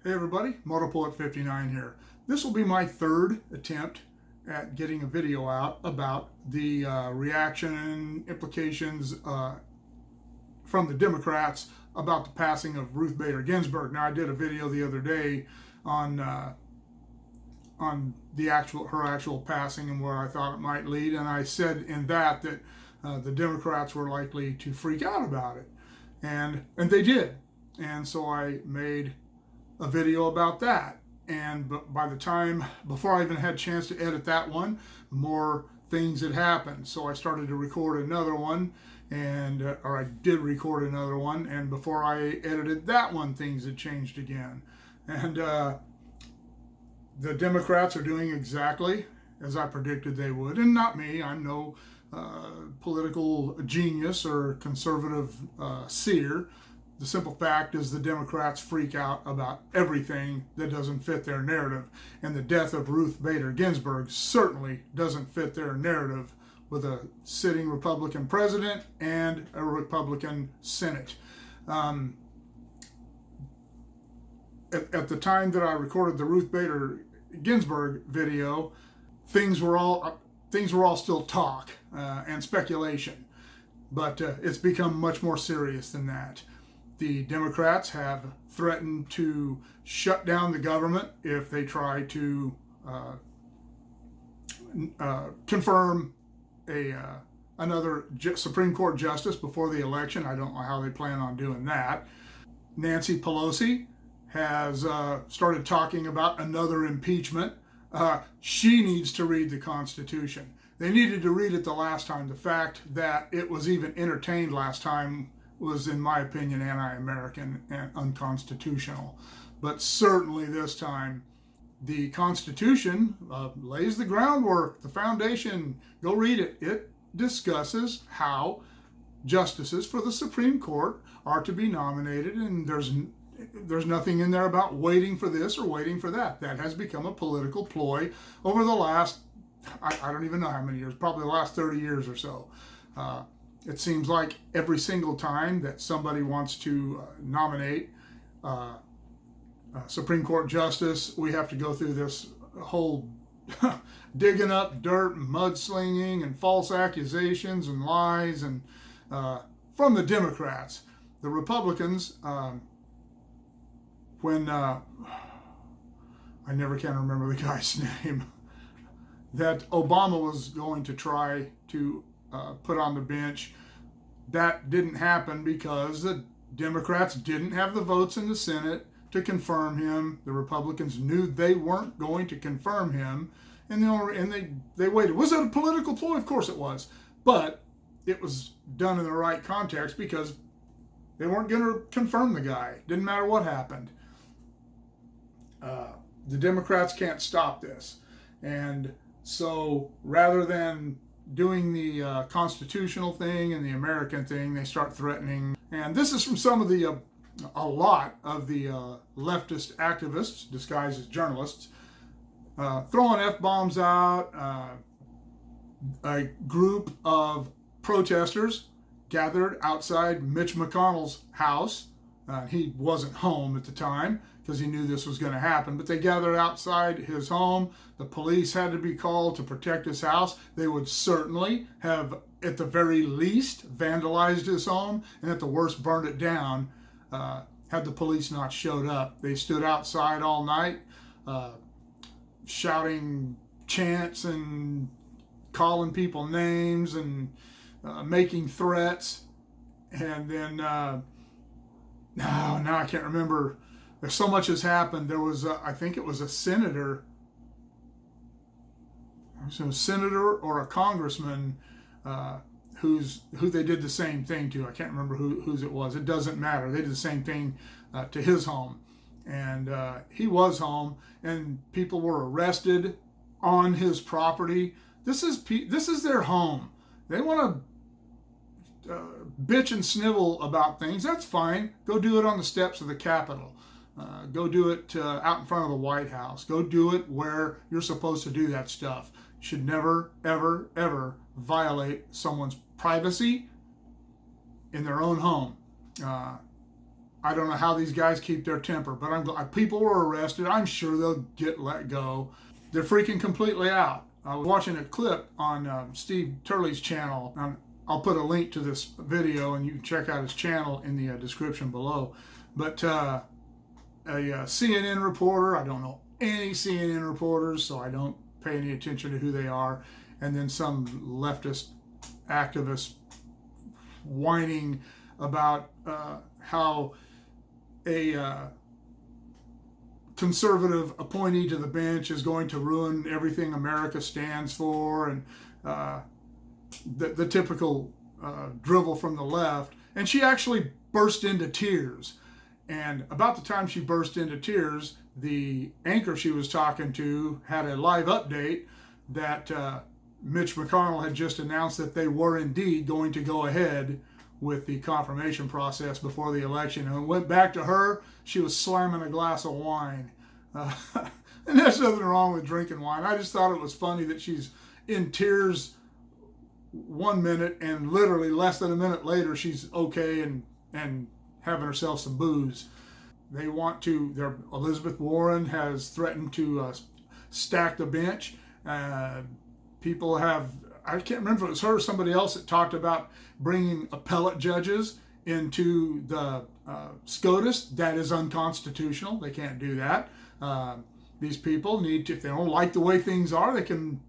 Hey everybody, MotoPullet59 here. This will be my third attempt at getting a video out about the reaction and implications from the Democrats about the passing of Ruth Bader Ginsburg. Now, I did a video the other day on her actual passing and where I thought it might lead, and I said in that the Democrats were likely to freak out about it, and they did, and so I made a video about that. And by the time, before I even had a chance to edit that one, more things had happened. So I started to record another one, or I did record another one, and before I edited that one, things had changed again. And the Democrats are doing exactly as I predicted they would, and not me. I'm no political genius or conservative seer. The simple fact is the Democrats freak out about everything that doesn't fit their narrative. And the death of Ruth Bader Ginsburg certainly doesn't fit their narrative with a sitting Republican president and a Republican Senate. At the time that I recorded the Ruth Bader Ginsburg video, things were all still talk and speculation. But it's become much more serious than that. The Democrats have threatened to shut down the government if they try to confirm another Supreme Court justice before the election. I don't know how they plan on doing that. Nancy Pelosi has started talking about another impeachment. She needs to read the Constitution. They needed to read it the last time. The fact that it was even entertained last time was, in my opinion, anti-American and unconstitutional. But certainly this time, the Constitution lays the groundwork, the foundation. Go read it. It discusses how justices for the Supreme Court are to be nominated, and there's nothing in there about waiting for this or waiting for that. That has become a political ploy over the last, I don't even know how many years, probably the last 30 years or so. It seems like every single time that somebody wants to nominate a Supreme Court justice, we have to go through this whole digging up dirt, mudslinging, and false accusations and lies, and from the Democrats. The Republicans, when I never can remember the guy's name, that Obama was going to try to put on the bench. That didn't happen because the Democrats didn't have the votes in the Senate to confirm him. The Republicans knew they weren't going to confirm him, and they waited. Was it a political ploy? Of course it was, but it was done in the right context because they weren't going to confirm the guy. Didn't matter what happened. The Democrats can't stop this, and so rather than doing the constitutional thing and the American thing, they start threatening. And this is from some of a lot of the leftist activists disguised as journalists, throwing F-bombs out. A group of protesters gathered outside Mitch McConnell's house. He wasn't home at the time because he knew this was going to happen, but they gathered outside his home. The police had to be called to protect his house. They would certainly have, at the very least, vandalized his home, and at the worst, burned it down, had the police not showed up. They stood outside all night, shouting chants and calling people names and making threats. And then, now I can't remember. There's so much has happened. There was, I think it was a senator, or a congressman who they did the same thing to. I can't remember whose it was. It doesn't matter. They did the same thing to his home, and he was home, and people were arrested on his property. This is their home. They want to bitch and snivel about things. That's fine. Go do it on the steps of the Capitol. Go do it out in front of the White House. Go do it where you're supposed to do that stuff. You should never, ever, ever violate someone's privacy in their own home. I don't know how these guys keep their temper, but I'm glad people were arrested. I'm sure they'll get let go. They're freaking completely out. I was watching a clip on Steve Turley's channel. I'll put a link to this video, and you can check out his channel in the description below. But a CNN reporter, I don't know any CNN reporters, so I don't pay any attention to who they are, and then some leftist activist whining about how a conservative appointee to the bench is going to ruin everything America stands for, and the typical drivel from the left. And she actually burst into tears. And about the time she burst into tears, the anchor she was talking to had a live update that Mitch McConnell had just announced that they were indeed going to go ahead with the confirmation process before the election. And it went back to her, she was slamming a glass of wine. And there's nothing wrong with drinking wine. I just thought it was funny that she's in tears 1 minute, and literally less than a minute later, she's okay and having herself some booze. They want to, Elizabeth Warren has threatened to stack the bench. People have, I can't remember if it was her or somebody else that talked about bringing appellate judges into the SCOTUS. That is unconstitutional. They can't do that. These people need to, if they don't like the way things are, they can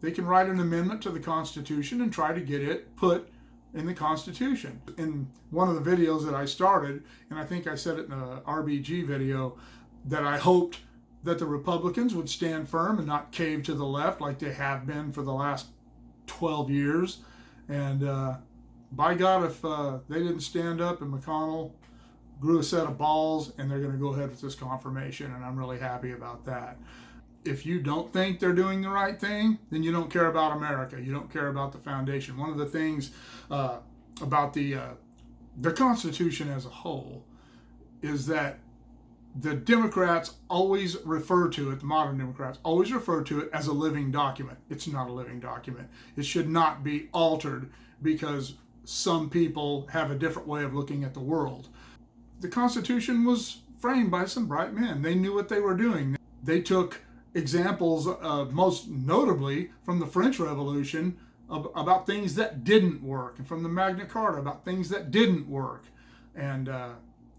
write an amendment to the Constitution and try to get it put in the Constitution. In one of the videos that I started, and I think I said it in a RBG video, that I hoped that the Republicans would stand firm and not cave to the left like they have been for the last 12 years. And by God, if they didn't stand up, and McConnell grew a set of balls, and they're going to go ahead with this confirmation, and I'm really happy about that. If you don't think they're doing the right thing, then you don't care about America. You don't care about the foundation. One of the things about the Constitution as a whole is that the Democrats always refer to it, the modern Democrats always refer to it as a living document. It's not a living document. It should not be altered because some people have a different way of looking at the world. The Constitution was framed by some bright men. They knew what they were doing. They took examples, most notably from the French Revolution, about things that didn't work, and from the Magna Carta about things that didn't work, and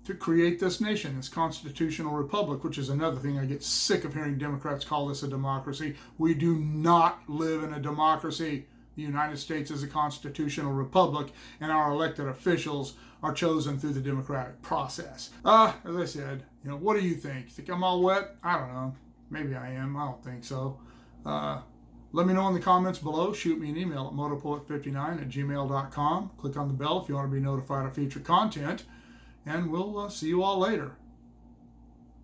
to create this nation, this constitutional republic, which is another thing I get sick of hearing Democrats call this a democracy. We do not live in a democracy. The United States is a constitutional republic, and our elected officials are chosen through the democratic process. As I said, what do you think? You think I'm all wet? I don't know. Maybe I am. I don't think so. Let me know in the comments below. Shoot me an email at motorpoet59@gmail.com. Click on the bell if you want to be notified of future content. And we'll see you all later.